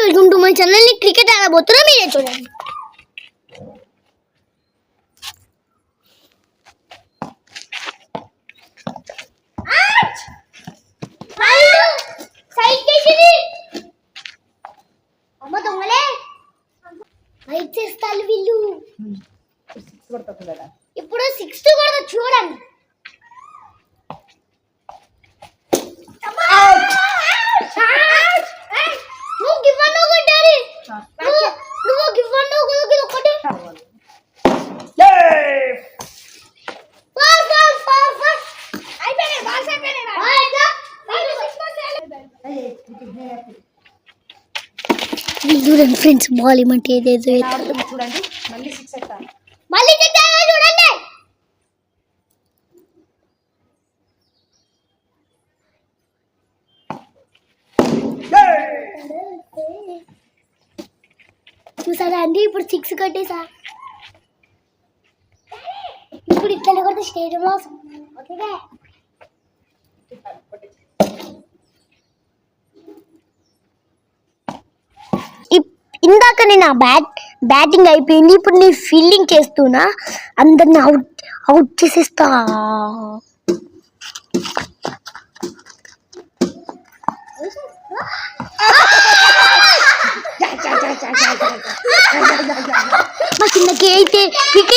Welcome to my channel. Cricket ఆడబోతున్నా, మీరే చూడండి. అమ్మ దొంగలే రైట్ చేస్తారు వీళ్ళు. ఇప్పుడు 6 కూడా చూడండి. చూడండి ఫ్రెండ్స్, బాల్ ఏమంటే ఏదేదో చూడండి. మళ్ళీ 6 ఎత్తాను. మళ్ళీ చూడండి. చూసారా అండి, ఇప్పుడు 6 కొట్టేసా. ఇప్పుడు ఇట్లా కొడితే స్టేడియంలో ఓకేగా. ఇందాక నేను బ్యాటింగ్ అయిపోయింది. ఇప్పుడు నేను ఫీల్డింగ్ చేస్తున్నా. అందరిని అవుట్ చేసేస్తా. మా చిన్నకి అయితే వికెట్